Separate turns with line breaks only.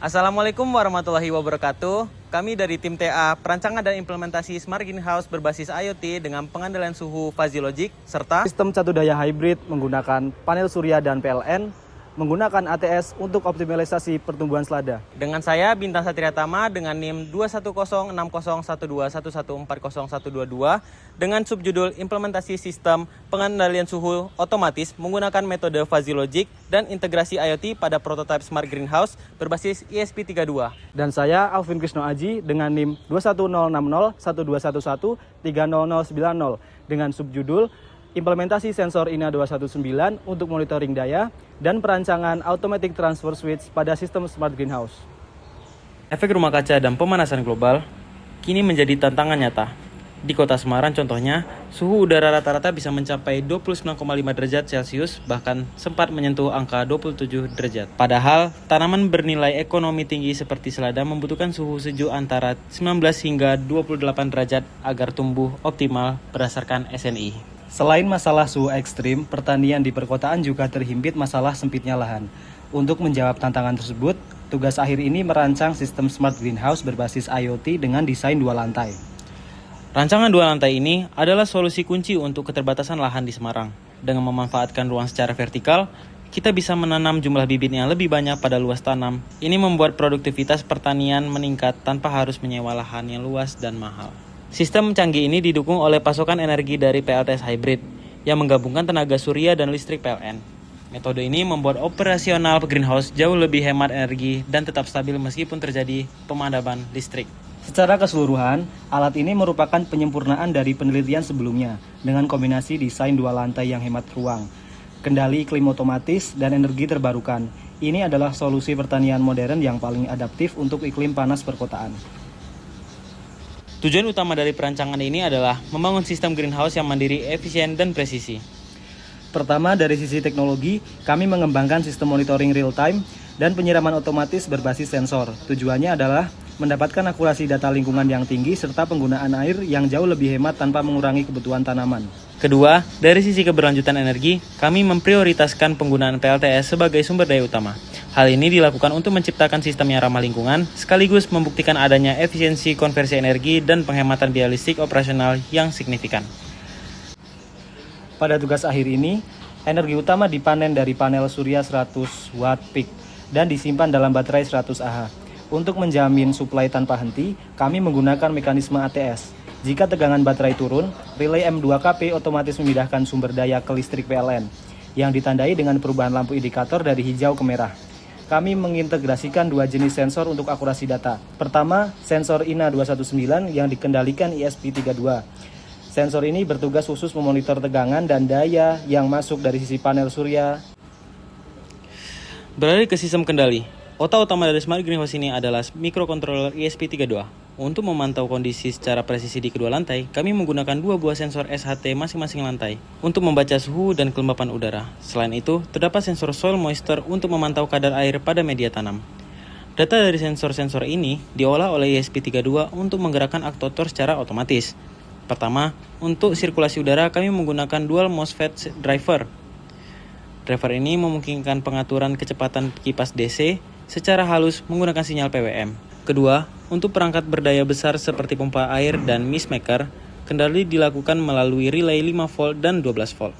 Assalamualaikum warahmatullahi wabarakatuh. Kami dari tim TA Perancangan dan Implementasi Smart Greenhouse berbasis IoT dengan pengendalian suhu Fuzzy Logic serta
Sistem satu daya hybrid menggunakan panel surya dan PLN, menggunakan ATS untuk optimalisasi pertumbuhan selada.
dengan saya Bintang Satria Tama dengan NIM 210601211401222 dengan subjudul Implementasi Sistem Pengendalian Suhu Otomatis menggunakan metode Fuzzy Logic dan integrasi IoT pada prototipe Smart Greenhouse berbasis ESP32.
Dan saya Alvin Krisno Aji dengan NIM 210601211300090 dengan subjudul Implementasi sensor INA 219 untuk monitoring daya dan perancangan automatic transfer switch pada sistem smart greenhouse.
Efek rumah kaca dan pemanasan global kini menjadi tantangan nyata. Di kota Semarang contohnya, suhu udara rata-rata bisa mencapai 29,5 derajat Celcius, bahkan sempat menyentuh angka 27 derajat. Padahal, tanaman bernilai ekonomi tinggi seperti selada membutuhkan suhu sejuk antara 19 hingga 28 derajat agar tumbuh optimal berdasarkan SNI.
Selain masalah suhu ekstrim, pertanian di perkotaan juga terhimpit masalah sempitnya lahan. Untuk menjawab tantangan tersebut, tugas akhir ini merancang sistem smart greenhouse berbasis IoT dengan desain 2 lantai.
Rancangan 2 lantai ini adalah solusi kunci untuk keterbatasan lahan di Semarang. Dengan memanfaatkan ruang secara vertikal, kita bisa menanam jumlah bibit yang lebih banyak pada luas tanam. Ini membuat produktivitas pertanian meningkat tanpa harus menyewa lahan yang luas dan mahal. Sistem canggih ini didukung oleh pasokan energi dari PLTS hybrid yang menggabungkan tenaga surya dan listrik PLN. Metode ini membuat operasional greenhouse jauh lebih hemat energi dan tetap stabil meskipun terjadi pemadaman listrik.
Secara keseluruhan, alat ini merupakan penyempurnaan dari penelitian sebelumnya dengan kombinasi desain 2 lantai yang hemat ruang, kendali iklim otomatis, dan energi terbarukan. Ini adalah solusi pertanian modern yang paling adaptif untuk iklim panas perkotaan.
Tujuan utama dari perancangan ini adalah membangun sistem greenhouse yang mandiri, efisien, dan presisi.
Pertama, dari sisi teknologi, kami mengembangkan sistem monitoring real-time dan penyiraman otomatis berbasis sensor. Tujuannya adalah mendapatkan akurasi data lingkungan yang tinggi serta penggunaan air yang jauh lebih hemat tanpa mengurangi kebutuhan tanaman.
Kedua, dari sisi keberlanjutan energi, kami memprioritaskan penggunaan PLTS sebagai sumber daya utama. Hal ini dilakukan untuk menciptakan sistem yang ramah lingkungan, sekaligus membuktikan adanya efisiensi konversi energi dan penghematan biaya listrik operasional yang signifikan.
Pada tugas akhir ini, energi utama dipanen dari panel surya 100 Watt peak dan disimpan dalam baterai 100 Ah. Untuk menjamin suplai tanpa henti, kami menggunakan mekanisme ATS. Jika tegangan baterai turun, relay M2KP otomatis memindahkan sumber daya ke listrik PLN, yang ditandai dengan perubahan lampu indikator dari hijau ke merah. Kami mengintegrasikan 2 jenis sensor untuk akurasi data. Pertama, sensor INA 219 yang dikendalikan ESP32. Sensor ini bertugas khusus memonitor tegangan dan daya yang masuk dari sisi panel surya.
Beralih ke sistem kendali. Otak utama dari Smart Greenhouse ini adalah microcontroller ESP32. Untuk memantau kondisi secara presisi di kedua lantai, kami menggunakan 2 buah sensor SHT masing-masing lantai untuk membaca suhu dan kelembapan udara. Selain itu, terdapat sensor soil moisture untuk memantau kadar air pada media tanam. Data dari sensor-sensor ini diolah oleh ESP32 untuk menggerakkan aktuator secara otomatis. Pertama, untuk sirkulasi udara kami menggunakan dual MOSFET driver. Driver ini memungkinkan pengaturan kecepatan kipas DC secara halus menggunakan sinyal PWM. Kedua, untuk perangkat berdaya besar seperti pompa air dan mist maker, kendali dilakukan melalui relay 5 volt dan 12 volt.